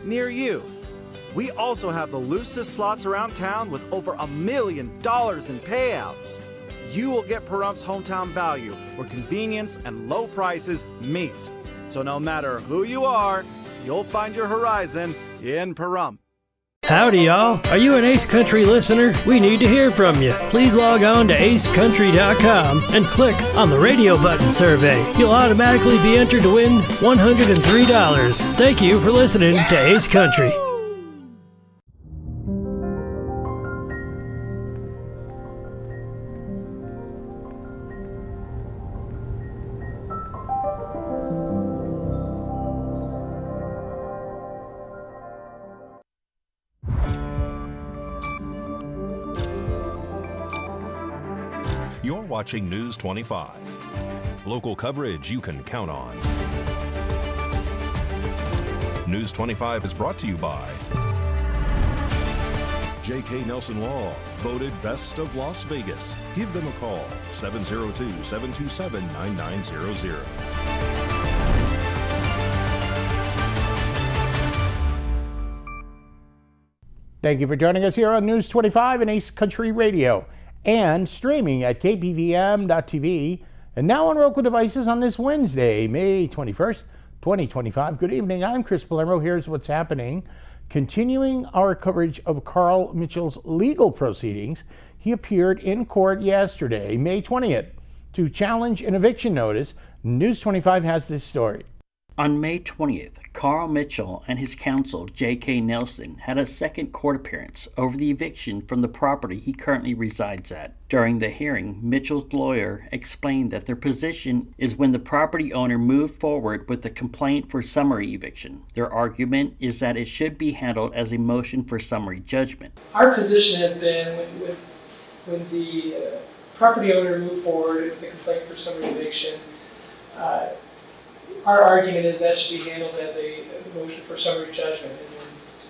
near you. We also have the loosest slots around town with over $1 million in payouts. You will get Pahrumph's hometown value where convenience and low prices meet. So no matter who you are, you'll find your horizon in Pahrump. Howdy, y'all. Are you an Ace Country listener? We need to hear from you. Please log on to acecountry.com and click on the radio button survey. You'll automatically be entered to win $103. Thank you for listening to Ace Country. You're watching News 25. Local coverage you can count on. News 25 is brought to you by J.K. Nelson Law, voted Best of Las Vegas. Give them a call, 702-727-9900. Thank you for joining us here on News 25 and Ace Country Radio, and streaming at KPVM-TV, and now on Roku devices on this Wednesday, May 21st, 2025. Good evening, I'm Chris Palermo. Here's what's happening. Continuing our coverage of Carl Mitchell's legal proceedings, he appeared in court yesterday, May 20th, to challenge an eviction notice. News 25 has this story. On May 20th, Carl Mitchell and his counsel, J.K. Nelson, had a second court appearance over the eviction from the property he currently resides at. During the hearing, Mitchell's lawyer explained that their position is when the property owner moved forward with the complaint for summary eviction. Their argument is that it should be handled as a motion for summary judgment. Our position has been when the property owner moved forward with the complaint for summary eviction, our argument is that should be handled as a motion for summary judgment.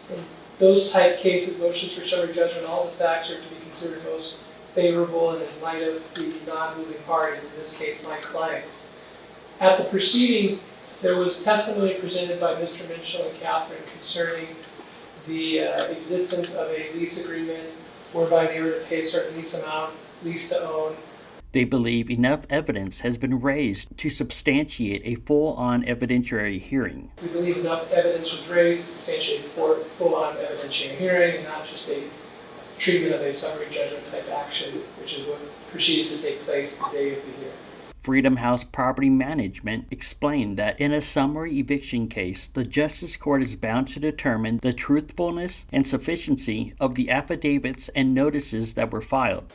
And in those type cases, motions for summary judgment, all the facts are to be considered most favorable and in light of the non-moving party, in this case my clients. At the proceedings, there was testimony presented by Mr. Mitchell and Catherine concerning the existence of a lease agreement whereby they were to pay a certain lease amount, lease to own. They believe enough evidence has been raised to substantiate a full-on evidentiary hearing. We believe enough evidence was raised to substantiate a full-on evidentiary hearing and not just a treatment of a summary judgment type action, which is what proceeded to take place the day of the hearing. Freedom House Property Management explained that in a summary eviction case, the Justice Court is bound to determine the truthfulness and sufficiency of the affidavits and notices that were filed.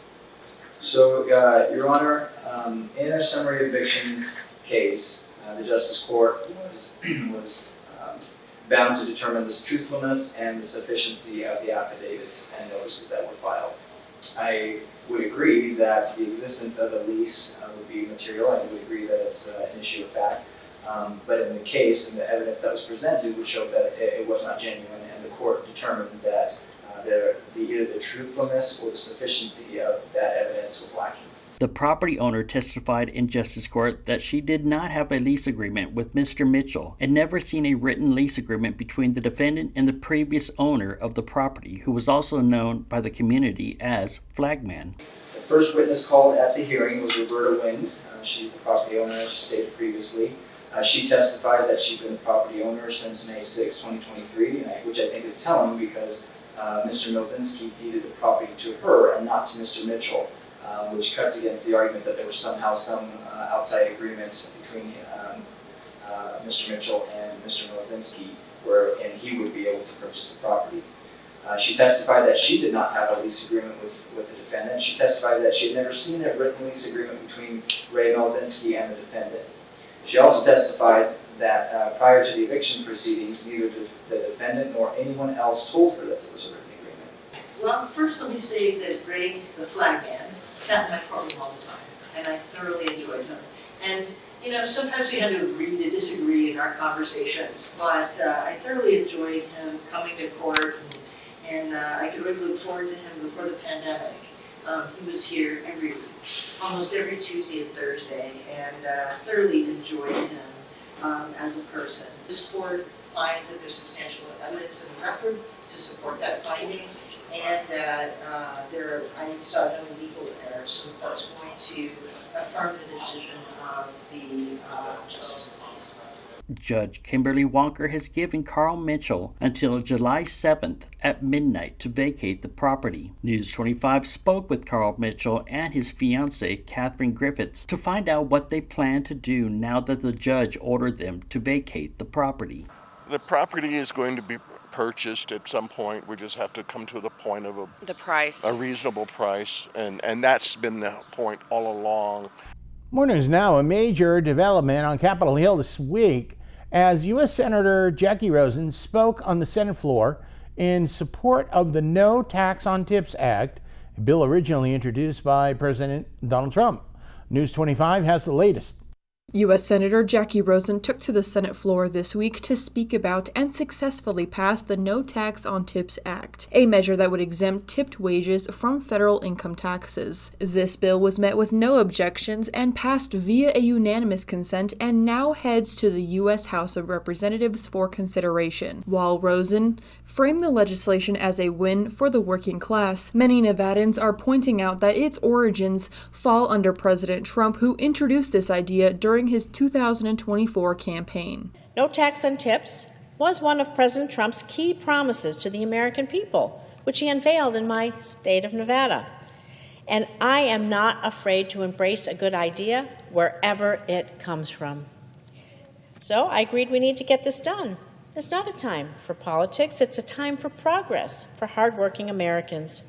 So, Your Honor, in a summary eviction case, the Justice Court was bound to determine the truthfulness and the sufficiency of the affidavits and notices that were filed. I would agree that the existence of a lease would be material. I would agree that it's an issue of fact. But in the case, and the evidence that was presented would show that it was not genuine, and the court determined that either the truthfulness or the sufficiency of that evidence was lacking. The property owner testified in Justice Court that she did not have a lease agreement with Mr. Mitchell and never seen a written lease agreement between the defendant and the previous owner of the property, who was also known by the community as Flagman. The first witness called at the hearing was Roberta Wind. She's the property owner, as stated previously. She testified that she's been the property owner since May 6, 2023, which I think is telling because Mr. Milzinski deeded the property to her and not to Mr. Mitchell, which cuts against the argument that there was somehow some outside agreement between Mr. Mitchell and Mr. Milzinski, wherein he would be able to purchase the property. She testified that she did not have a lease agreement with the defendant. She testified that she had never seen a written lease agreement between Ray Milzinski and the defendant. She also testified that prior to the eviction proceedings, neither the defendant nor anyone else told her that there was a written agreement. Well, first let me say that Ray, the Flagman, sat in my courtroom all the time, and I thoroughly enjoyed him. And, you know, sometimes we had to agree to disagree in our conversations, but I thoroughly enjoyed him coming to court, and I could really look forward to him before the pandemic. He was here every week, almost every Tuesday and Thursday, and thoroughly enjoyed him as a person. This court finds that there's substantial evidence record to support that finding, and that I saw no legal error, so the court's going to affirm the decision of the Justice of the Peace. Judge Kimberly Walker has given Carl Mitchell until July 7th at midnight to vacate the property. News 25 spoke with Carl Mitchell and his fiancée, Catherine Griffiths, to find out what they plan to do now that the judge ordered them to vacate the property. The property is going to be purchased at some point. We just have to come to the point of a reasonable price, and that's been the point all along. More news now. A major development on Capitol Hill this week as U.S. Senator Jackie Rosen spoke on the Senate floor in support of the No Tax on Tips Act, a bill originally introduced by President Donald Trump. News 25 has the latest. U.S. Senator Jackie Rosen took to the Senate floor this week to speak about and successfully pass the No Tax on Tips Act, a measure that would exempt tipped wages from federal income taxes. This bill was met with no objections and passed via a unanimous consent and now heads to the U.S. House of Representatives for consideration. While Rosen framed the legislation as a win for the working class, many Nevadans are pointing out that its origins fall under President Trump, who introduced this idea during his 2024 campaign. No tax on tips was one of President Trump's key promises to the American people, which he unveiled in my state of Nevada. And I am not afraid to embrace a good idea wherever it comes from. So I agreed we need to get this done. It's not a time for politics, it's a time for progress for hardworking Americans.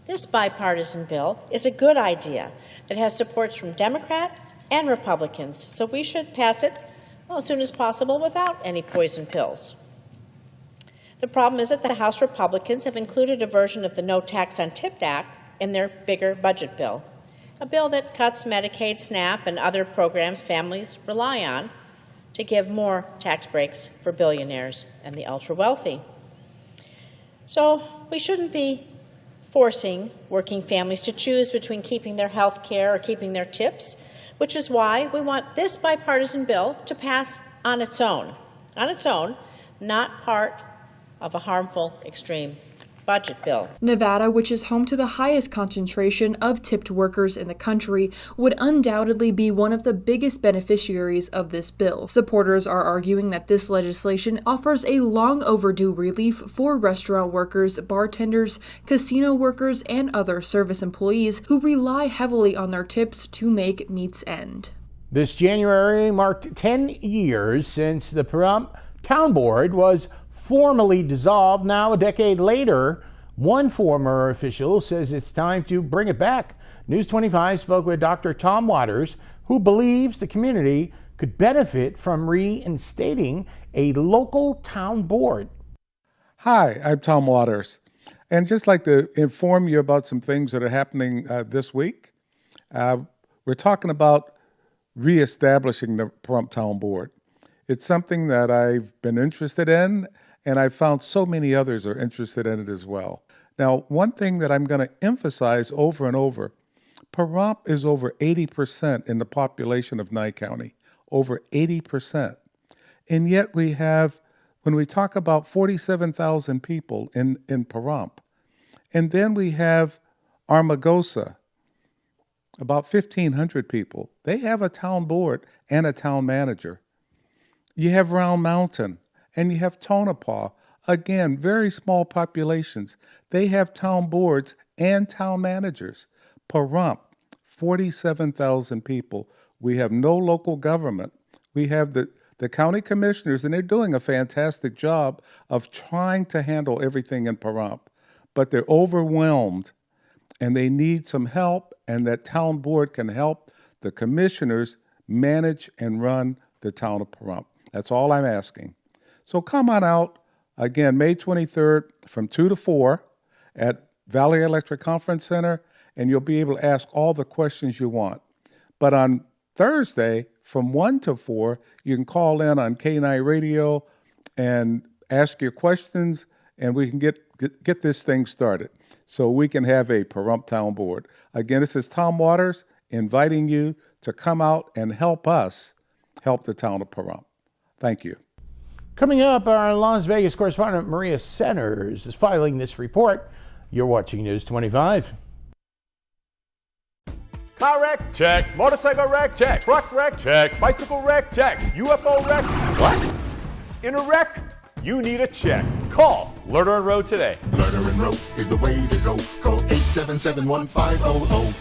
This bipartisan bill is a good idea that has supports from Democrats and Republicans, so we should pass it as soon as possible without any poison pills. The problem is that the House Republicans have included a version of the No Tax on Tips Act in their bigger budget bill, a bill that cuts Medicaid, SNAP, and other programs families rely on to give more tax breaks for billionaires and the ultra-wealthy. So we shouldn't be forcing working families to choose between keeping their health care or keeping their tips, which is why we want this bipartisan bill to pass on its own, not part of a harmful extreme budget bill. Nevada, which is home to the highest concentration of tipped workers in the country, would undoubtedly be one of the biggest beneficiaries of this bill. Supporters are arguing that this legislation offers a long overdue relief for restaurant workers, bartenders, casino workers, and other service employees who rely heavily on their tips to make meets end. This January marked 10 years since the Pahrump Town Board was formally dissolved. Now, a decade later, one former official says it's time to bring it back. News 25 spoke with Dr. Tom Waters, who believes the community could benefit from reinstating a local town board. Hi, I'm Tom Waters, and just like to inform you about some things that are happening this week. We're talking about reestablishing the Pahrump Town Board. It's something that I've been interested in, and I've found so many others are interested in it as well. Now, one thing that I'm going to emphasize over and over, Pahrump is over 80% in the population of Nye County, over 80%. And yet we have, when we talk about 47,000 people in Pahrump, and then we have Armagosa, about 1,500 people. They have a town board and a town manager. You have Round Mountain, and you have Tonopah. Again, very small populations. They have town boards and town managers. Pahrump, 47,000 people. We have no local government. We have the county commissioners, and they're doing a fantastic job of trying to handle everything in Pahrump. But they're overwhelmed, and they need some help, and that town board can help the commissioners manage and run the town of Pahrump. That's all I'm asking. So come on out, again, May 23rd from 2 to 4 at Valley Electric Conference Center, and you'll be able to ask all the questions you want. But on Thursday, from 1 to 4, you can call in on K9 Radio and ask your questions, and we can get this thing started so we can have a Pahrump Town Board. Again, this is Tom Waters inviting you to come out and help us help the town of Pahrump. Thank you. Coming up, our Las Vegas correspondent Maria Centers is filing this report. You're watching News 25. Car wreck? Check. Motorcycle wreck? Check. Truck wreck? Check. Bicycle wreck? Check. UFO wreck? What? In a wreck? You need a check. Call Lerner and Rowe today. Lerner and Rowe is the way to go. Call 877-1500.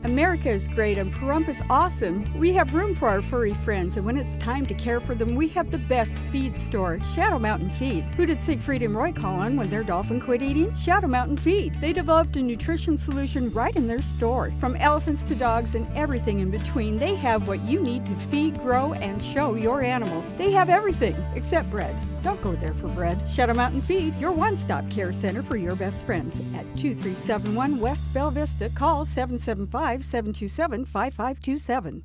America is great and Pahrump is awesome. We have room for our furry friends, and when it's time to care for them, we have the best feed store, Shadow Mountain Feed. Who did Siegfried and Roy call on when their dolphin quit eating? Shadow Mountain Feed. They developed a nutrition solution right in their store. From elephants to dogs and everything in between, they have what you need to feed, grow, and show your animals. They have everything except bread. Don't go there for bread. Shadow Mountain Feed, your one-stop care center for your best friends. At 2371 West Bella Vista, call 775-727-5527.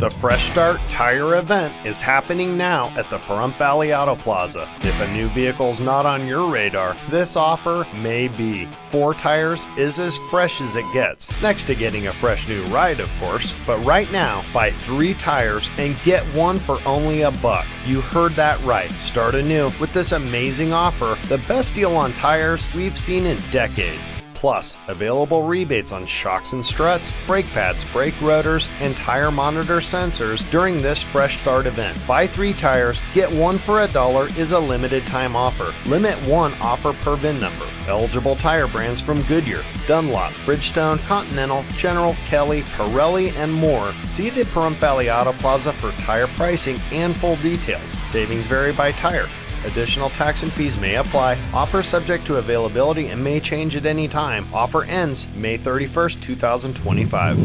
The Fresh Start Tire event is happening now at the Pahrump Valley Auto Plaza. If a new vehicle's not on your radar, this offer may be. 4 tires is as fresh as it gets. Next to getting a fresh new ride, of course. But right now, buy 3 tires and get 1 for only $1. You heard that right. Start anew with this amazing offer, the best deal on tires we've seen in decades. Plus, available rebates on shocks and struts, brake pads, brake rotors, and tire monitor sensors during this Fresh Start event. Buy 3 tires, get 1 for $1 is a limited time offer. Limit 1 offer per VIN number. Eligible tire brands from Goodyear, Dunlop, Bridgestone, Continental, General, Kelly, Pirelli, and more. See the Pahrump Valley Auto Plaza for tire pricing and full details. Savings vary by tire. Additional tax and fees may apply. Offer subject to availability and may change at any time. Offer ends May 31st, 2025.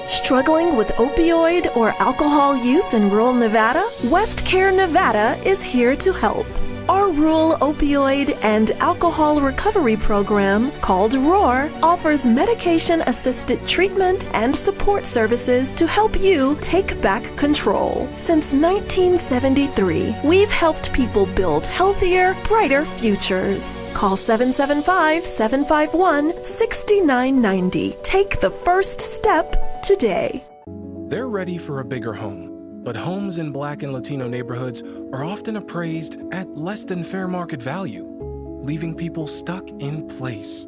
Struggling with opioid or alcohol use in rural Nevada? WestCare Nevada is here to help. Our rural opioid and alcohol recovery program, called ROAR, offers medication-assisted treatment and support services to help you take back control. Since 1973, we've helped people build healthier, brighter futures. Call 775-751-6990. Take the first step today. They're ready for a bigger home. But homes in Black and Latino neighborhoods are often appraised at less than fair market value, leaving people stuck in place.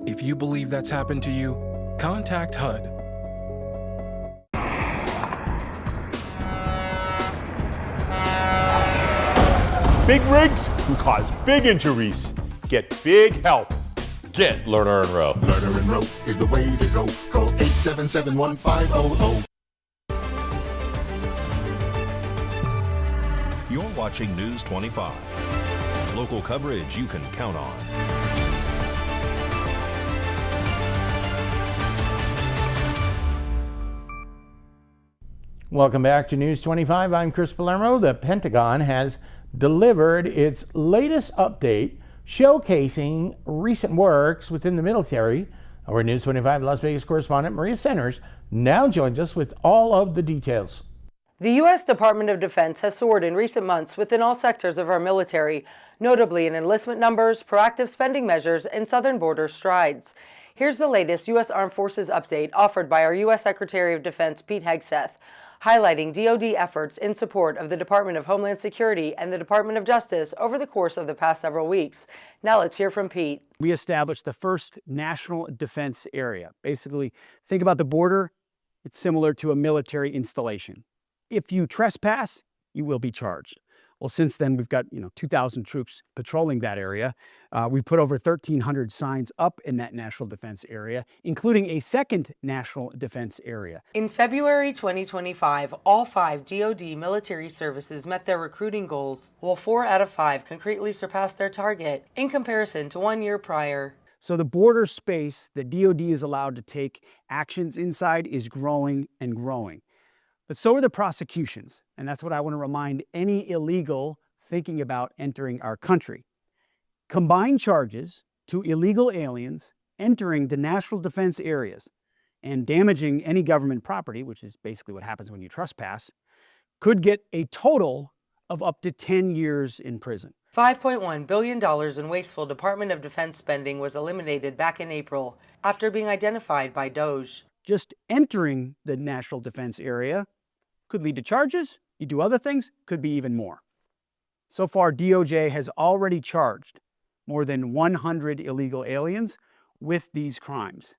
If you believe that's happened to you, contact HUD. Big rigs can cause big injuries. Get big help. Get Lerner and Rowe. Lerner and Rowe is the way to go. Call 877-1500. You're watching News 25. Local coverage you can count on. Welcome back to News 25. I'm Chris Palermo. The Pentagon has delivered its latest update showcasing recent works within the military. Our News 25 Las Vegas correspondent Maria Centers now joins us with all of the details. The U.S. Department of Defense has soared in recent months within all sectors of our military, notably in enlistment numbers, proactive spending measures, and southern border strides. Here's the latest U.S. Armed Forces update offered by our U.S. Secretary of Defense, Pete Hegseth, highlighting DoD efforts in support of the Department of Homeland Security and the Department of Justice over the course of the past several weeks. Now let's hear from Pete. We established the first national defense area. Basically, think about the border. It's similar to a military installation. If you trespass, you will be charged. Well, since then, we've got 2,000 troops patrolling that area. We put over 1,300 signs up in that national defense area, including a second national defense area. In February 2025, all 5 DoD military services met their recruiting goals, while 4 out of 5 concretely surpassed their target in comparison to 1 year prior. So the border space that DoD is allowed to take actions inside is growing and growing. But so are the prosecutions, and that's what I want to remind any illegal thinking about entering our country. Combined charges to illegal aliens entering the national defense areas and damaging any government property, which is basically what happens when you trespass, could get a total of up to 10 years in prison. $5.1 billion in wasteful Department of Defense spending was eliminated back in April after being identified by DOJ. Just entering the national defense area could lead to charges. You do other things, could be even more. So far, DOJ has already charged more than 100 illegal aliens with these crimes.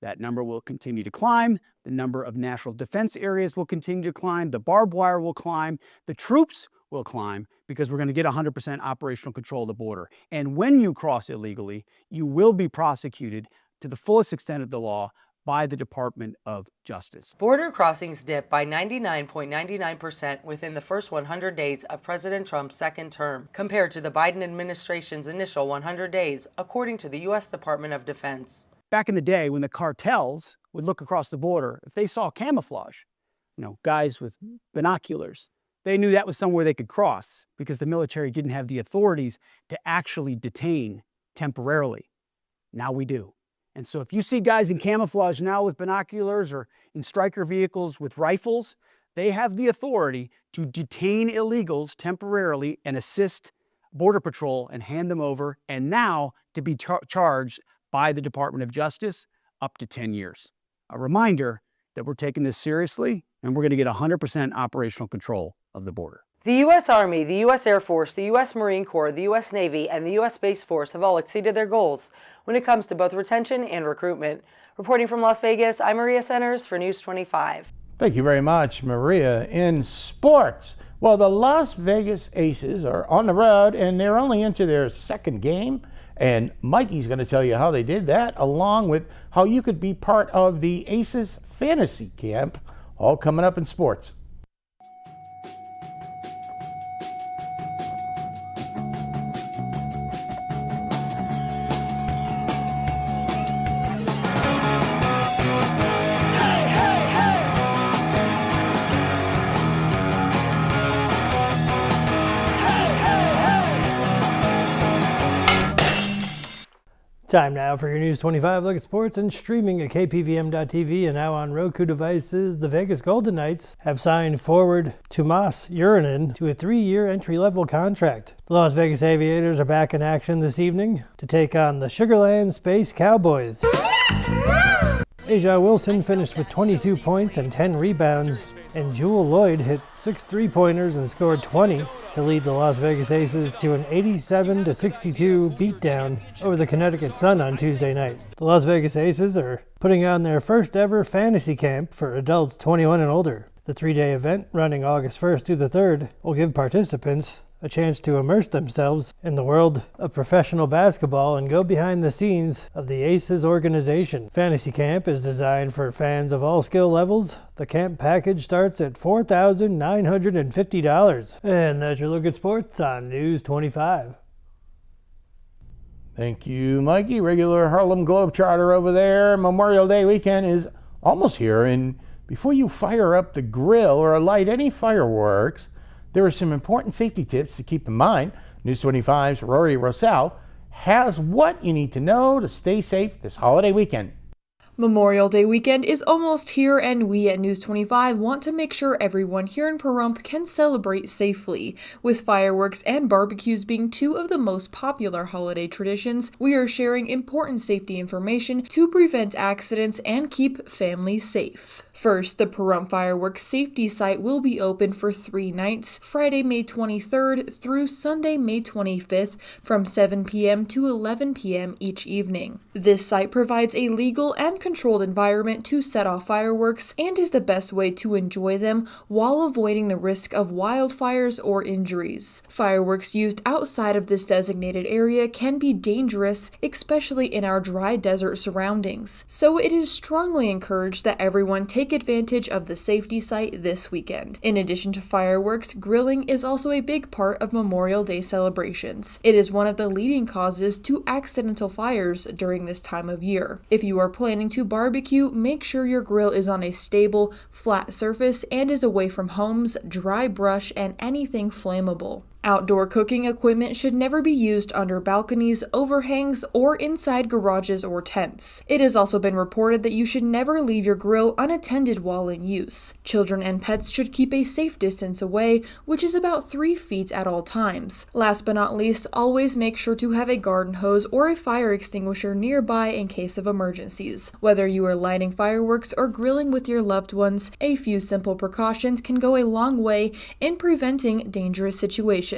That number will continue to climb. The number of national defense areas will continue to climb. The barbed wire will climb. The troops will climb because we're going to get 100% operational control of the border. And when you cross illegally, you will be prosecuted to the fullest extent of the law by the Department of Justice. Border crossings dipped by 99.99% within the first 100 days of President Trump's second term, compared to the Biden administration's initial 100 days, according to the U.S. Department of Defense. Back in the day when the cartels would look across the border, if they saw camouflage, guys with binoculars, they knew that was somewhere they could cross because the military didn't have the authorities to actually detain temporarily. Now we do. And so if you see guys in camouflage now with binoculars or in striker vehicles with rifles, they have the authority to detain illegals temporarily and assist Border Patrol and hand them over, and now to be charged by the Department of Justice up to 10 years. A reminder that we're taking this seriously and we're going to get 100% operational control of the border. The U.S. Army, the U.S. Air Force, the U.S. Marine Corps, the U.S. Navy, and the U.S. Space Force have all exceeded their goals when it comes to both retention and recruitment. Reporting from Las Vegas, I'm Maria Centers for News 25. Thank you very much, Maria. In sports, well, the Las Vegas Aces are on the road and they're only into their second game. And Mikey's going to tell you how they did that, along with how you could be part of the Aces Fantasy Camp, all coming up in sports. Time now for your News 25 look at sports and streaming at KPVM.TV and now on Roku devices. The Vegas Golden Knights have signed forward Tomas Urinen to a 3-year entry-level contract. The Las Vegas Aviators are back in action this evening to take on the Sugarland Space Cowboys. Aja Wilson finished with 22 points and 10 rebounds, and Jewel Lloyd hit 6 3-pointers and scored 20 to lead the Las Vegas Aces to an 87-62 beatdown over the Connecticut Sun on Tuesday night. The Las Vegas Aces are putting on their first ever fantasy camp for adults 21 and older. The 3-day event, running August 1st through the 3rd, will give participants a chance to immerse themselves in the world of professional basketball and go behind the scenes of the Aces organization. Fantasy Camp is designed for fans of all skill levels. The camp package starts at $4,950. And that's your look at sports on News 25. Thank you, Mikey. Regular Harlem Globetrotter over there. Memorial Day weekend is almost here, and before you fire up the grill or light any fireworks, there are some important safety tips to keep in mind. News 25's Rory Rosell has what you need to know to stay safe this holiday weekend. Memorial Day weekend is almost here, and we at News 25 want to make sure everyone here in Pahrump can celebrate safely. With fireworks and barbecues being two of the most popular holiday traditions, we are sharing important safety information to prevent accidents and keep families safe. First, the Pahrump Fireworks Safety Site will be open for 3 nights, Friday, May 23rd through Sunday, May 25th, from 7 p.m. to 11 p.m. each evening. This site provides a legal and controlled environment to set off fireworks and is the best way to enjoy them while avoiding the risk of wildfires or injuries. Fireworks used outside of this designated area can be dangerous, especially in our dry desert surroundings. So it is strongly encouraged that everyone take advantage of the safety site this weekend. In addition to fireworks, grilling is also a big part of Memorial Day celebrations. It is one of the leading causes to accidental fires during this time of year. If you are planning to barbecue, make sure your grill is on a stable, flat surface and is away from homes, dry brush, and anything flammable. Outdoor cooking equipment should never be used under balconies, overhangs, or inside garages or tents. It has also been reported that you should never leave your grill unattended while in use. Children and pets should keep a safe distance away, which is about 3 feet at all times. Last but not least, always make sure to have a garden hose or a fire extinguisher nearby in case of emergencies. Whether you are lighting fireworks or grilling with your loved ones, a few simple precautions can go a long way in preventing dangerous situations.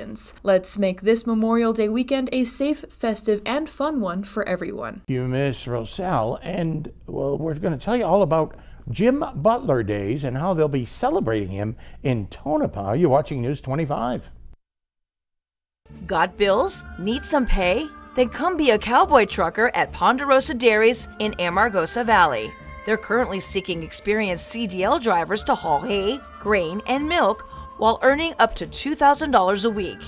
Let's make this Memorial Day weekend a safe, festive, and fun one for everyone. You miss Roselle, and well, we're going to tell you all about Jim Butler Days and how they'll be celebrating him in Tonopah. You're watching News 25. Got bills? Need some pay? Then come be a cowboy trucker at Ponderosa Dairies in Amargosa Valley. They're currently seeking experienced CDL drivers to haul hay, grain, and milk while earning up to $2,000 a week.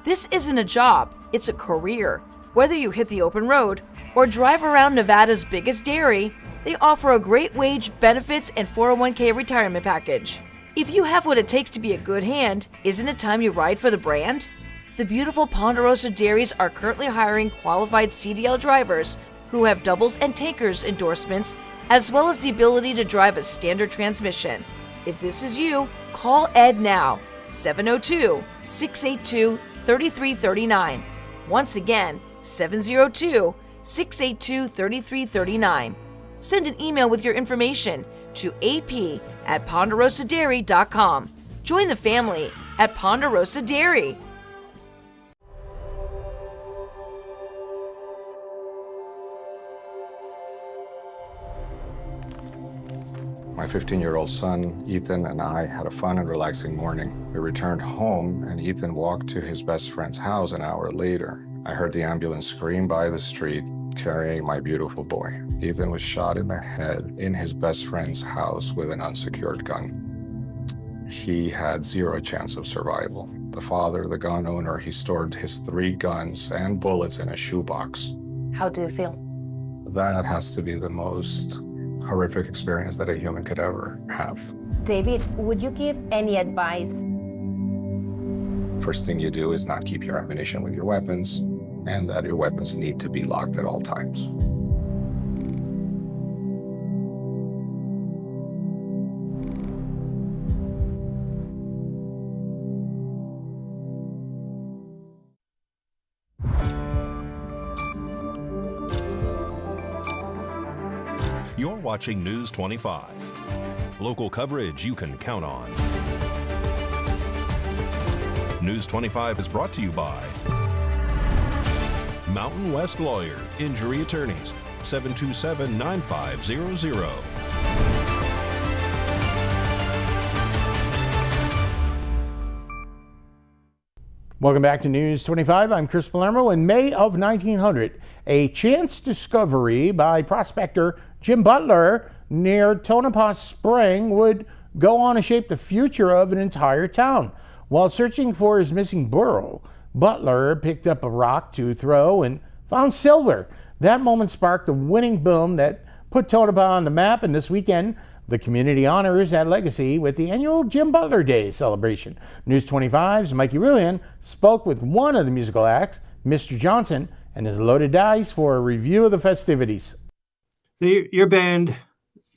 This isn't a job, it's a career. Whether you hit the open road or drive around Nevada's biggest dairy, they offer a great wage, benefits, and 401k retirement package. If you have what it takes to be a good hand, isn't it time you ride for the brand? The beautiful Ponderosa Dairies are currently hiring qualified CDL drivers who have doubles and tankers endorsements, as well as the ability to drive a standard transmission. If this is you, call Ed now, 702-682-3339. Once again, 702-682-3339. Send an email with your information to ap@ponderosadairy.com. Join the family at Ponderosa Dairy. My 15-year-old son, Ethan, and I had a fun and relaxing morning. We returned home, and Ethan walked to his best friend's house an hour later. I heard the ambulance scream by the street, carrying my beautiful boy. Ethan was shot in the head in his best friend's house with an unsecured gun. He had 0 chance of survival. The father, the gun owner, he stored his 3 guns and bullets in a shoebox. How do you feel? That has to be the most horrific experience that a human could ever have. David, would you give any advice? First thing you do is not keep your ammunition with your weapons, and that your weapons need to be locked at all times. You're watching News 25. Local coverage you can count on. News 25 is brought to you by Mountain West Lawyer, Injury Attorneys, 727-9500. Welcome back to News 25. I'm Chris Palermo. In May of 1900, a chance discovery by prospector Jim Butler near Tonopah Spring would go on to shape the future of an entire town. While searching for his missing burro, Butler picked up a rock to throw and found silver. That moment sparked the winning boom that put Tonopah on the map, and this weekend, the community honors that legacy with the annual Jim Butler Day celebration. News 25's Mikey Rulian spoke with one of the musical acts, Mr. Johnson, and his loaded dice for a review of the festivities. So your band,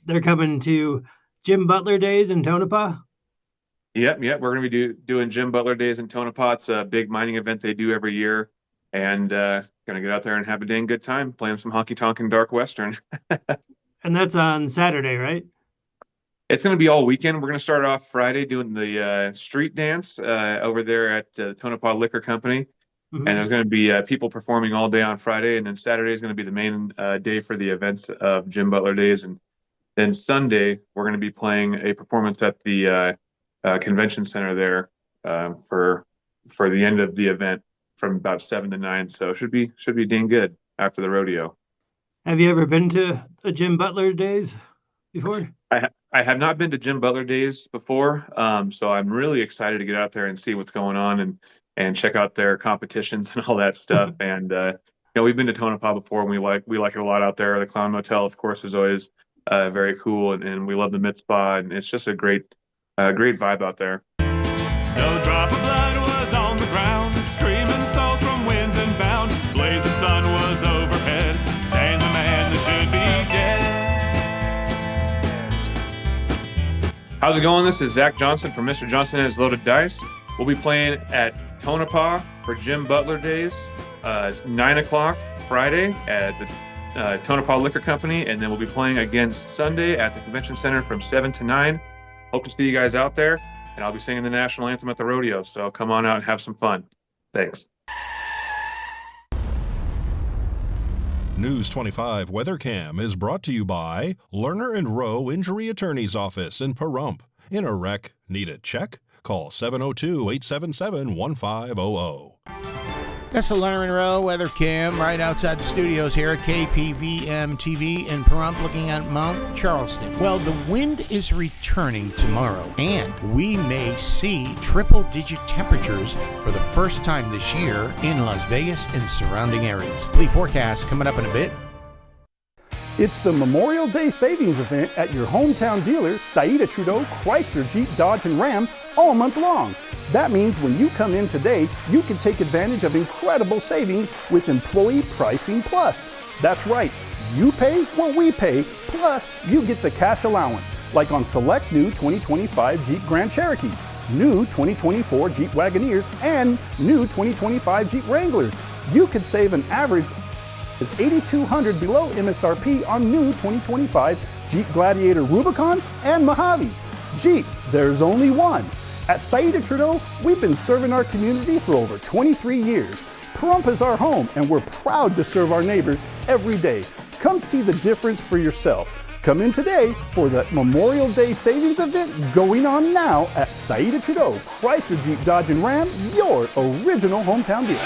they're coming to Jim Butler Days in Tonopah? Yep. We're going to be doing Jim Butler Days in Tonopah. It's a big mining event they do every year, and going to get out there and have a dang good time playing some honky-tonk and dark western. And that's on Saturday, right? It's going to be all weekend. We're going to start off Friday doing the street dance over there at Tonopah Liquor Company. Mm-hmm. And there's going to be people performing all day on Friday. And then Saturday is going to be the main day for the events of Jim Butler Days. And then Sunday, we're going to be playing a performance at the convention center there for the end of the event from about 7 to 9. So it should be dang good after the rodeo. Have you ever been to a Jim Butler Days before? I have not been to Jim Butler Days before, so I'm really excited to get out there and see what's going on and check out their competitions and all that stuff. And we've been to Tonopah before, and we like it a lot out there. The Clown Motel, of course, is always very cool, and we love the Mitzvah, and it's just a great vibe out there. No drop of blood was on the ground. How's it going? This is Zach Johnson from Mr. Johnson Has Loaded Dice. We'll be playing at Tonopah for Jim Butler Days. It's 9 o'clock Friday at the Tonopah Liquor Company, and then we'll be playing again Sunday at the Convention Center from 7 to 9. Hope to see you guys out there, and I'll be singing the national anthem at the rodeo, so come on out and have some fun. Thanks. News 25 Weather Cam is brought to you by Lerner and Rowe Injury Attorney's Office in Pahrump. In a wreck, need a check? Call 702-877-1500. That's the Lerner and Rowe Weather Cam right outside the studios here at KPVM-TV in Pahrump, looking at Mount Charleston. Well, the wind is returning tomorrow, and we may see triple-digit temperatures for the first time this year in Las Vegas and surrounding areas. Complete forecast coming up in a bit. It's the Memorial Day Savings Event at your hometown dealer, Saida Trudeau, Chrysler, Jeep, Dodge, and Ram, all month long. That means when you come in today, you can take advantage of incredible savings with Employee Pricing Plus. That's right, you pay what we pay, plus you get the cash allowance, like on select new 2025 Jeep Grand Cherokees, new 2024 Jeep Wagoneers, and new 2025 Jeep Wranglers. You could save an average is $8,200 below MSRP on new 2025 Jeep Gladiator Rubicons and Mojaves. Jeep, there's only one. At Saida Trudeau, we've been serving our community for over 23 years. Pahrump is our home, and we're proud to serve our neighbors every day. Come see the difference for yourself. Come in today for the Memorial Day Savings Event going on now at Saida Trudeau, Chrysler, Jeep, Dodge, and Ram, your original hometown dealer.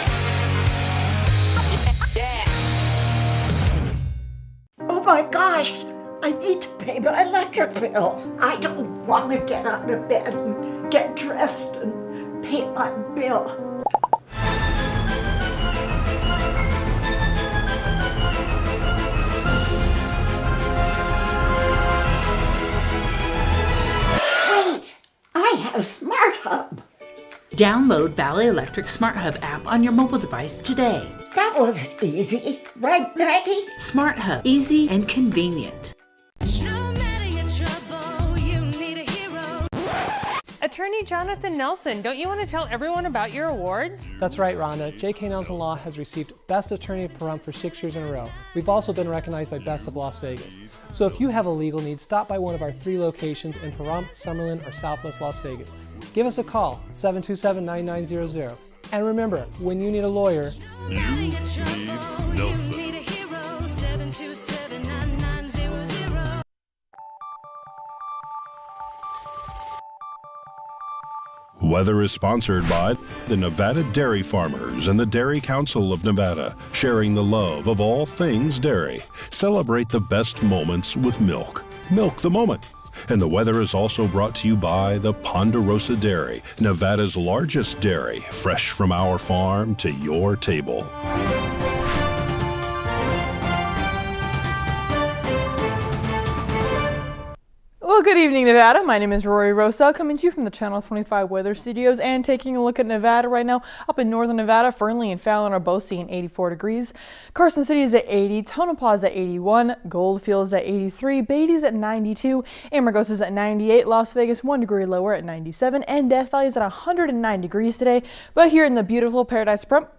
Oh my gosh, I need to pay my electric bill. I don't want to get out of bed and get dressed and pay my bill. Wait, I have Smart Hub. Download Valley Electric Smart Hub app on your mobile device today. That was easy, right, Maggie? Smart Hub, easy and convenient. Attorney Jonathan Nelson, don't you want to tell everyone about your awards? That's right, Rhonda. J.K. Nelson Law has received Best Attorney of Pahrump for 6 years in a row. We've also been recognized by Best of Las Vegas. So if you have a legal need, stop by one of our 3 locations in Pahrump, Summerlin, or Southwest Las Vegas. Give us a call, 727-9900. And remember, when you need a lawyer, you need Nelson. Weather is sponsored by the Nevada Dairy Farmers and the Dairy Council of Nevada, sharing the love of all things dairy. Celebrate the best moments with milk. Milk the moment. And the weather is also brought to you by the Ponderosa Dairy, Nevada's largest dairy, fresh from our farm to your table. Well, good evening, Nevada. My name is Rory Rosell, coming to you from the Channel 25 Weather Studios and taking a look at Nevada right now. Up in northern Nevada, Fernley and Fallon are both seeing 84 degrees. Carson City is at 80, Tonopah is at 81, Goldfield is at 83, Beatty is at 92, Amargosa is at 98, Las Vegas 1 degree lower at 97, and Death Valley is at 109 degrees today. But here in the beautiful Paradise Pahrump,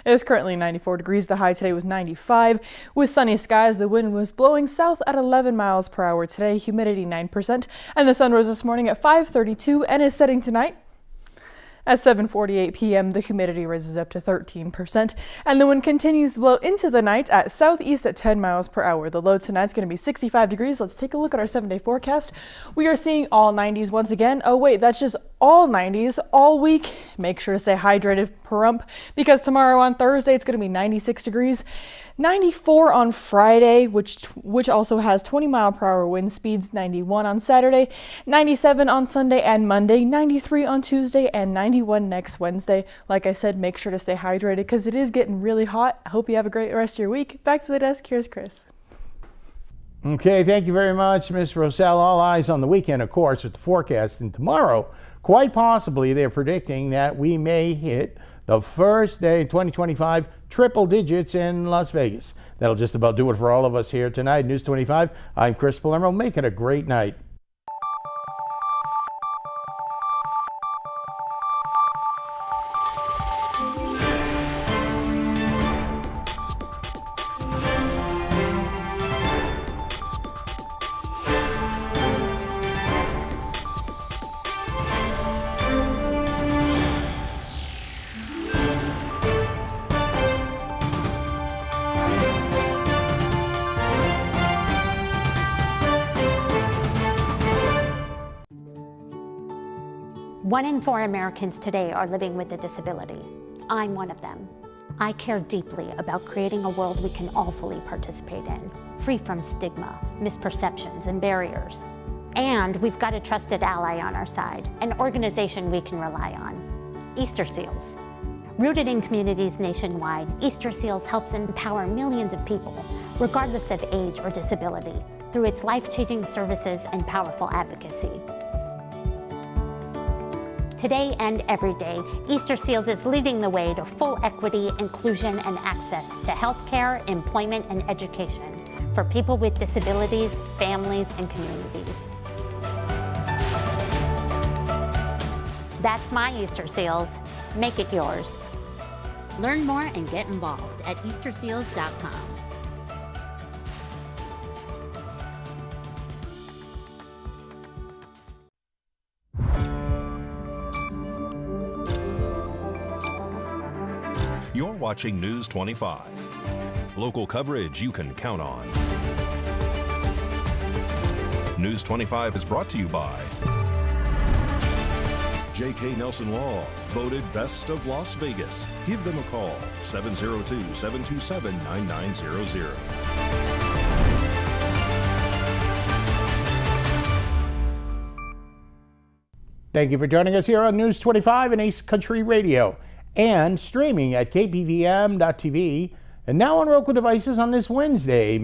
it is currently 94 degrees. The high today was 95. With sunny skies, the wind was blowing south at 11 miles per hour today, humidity 9%, and the sun rose this morning at 5:32 and is setting tonight at 7:48 p.m. The humidity rises up to 13%, and the wind continues to blow into the night at southeast at 10 miles per hour. The low tonight is going to be 65 degrees. Let's take a look at our 7-day forecast. We are seeing all 90s once again. Oh wait, that's just all 90s all week. Make sure to stay hydrated, Pahrump, because tomorrow on Thursday it's going to be 96 degrees. 94 on Friday, which also has 20 mile per hour wind speeds, 91 on Saturday, 97 on Sunday and Monday, 93 on Tuesday, and 91 next Wednesday. Like I said, make sure to stay hydrated because it is getting really hot. I hope you have a great rest of your week. Back to the desk, here's Chris. Okay, thank you very much, Ms. Rosell. All eyes on the weekend, of course, with the forecast. And tomorrow, quite possibly, they're predicting that we may hit the first day in 2025 triple digits in Las Vegas. That'll just about do it for all of us here tonight. News 25, I'm Chris Palermo. Make it a great night. 1 in 4 Americans today are living with a disability. I'm one of them. I care deeply about creating a world we can all fully participate in, free from stigma, misperceptions, and barriers. And we've got a trusted ally on our side, an organization we can rely on, Easter Seals. Rooted in communities nationwide, Easter Seals helps empower millions of people, regardless of age or disability, through its life-changing services and powerful advocacy. Today and every day, Easter Seals is leading the way to full equity, inclusion, and access to healthcare, employment, and education for people with disabilities, families, and communities. That's my Easter Seals. Make it yours. Learn more and get involved at easterseals.com. You're watching News 25. Local coverage you can count on. News 25 is brought to you by J.K. Nelson Law, voted Best of Las Vegas. Give them a call, 702-727-9900. Thank you for joining us here on News 25 and Ace Country Radio, and streaming at KPVM.TV, and now on Roku devices on this Wednesday.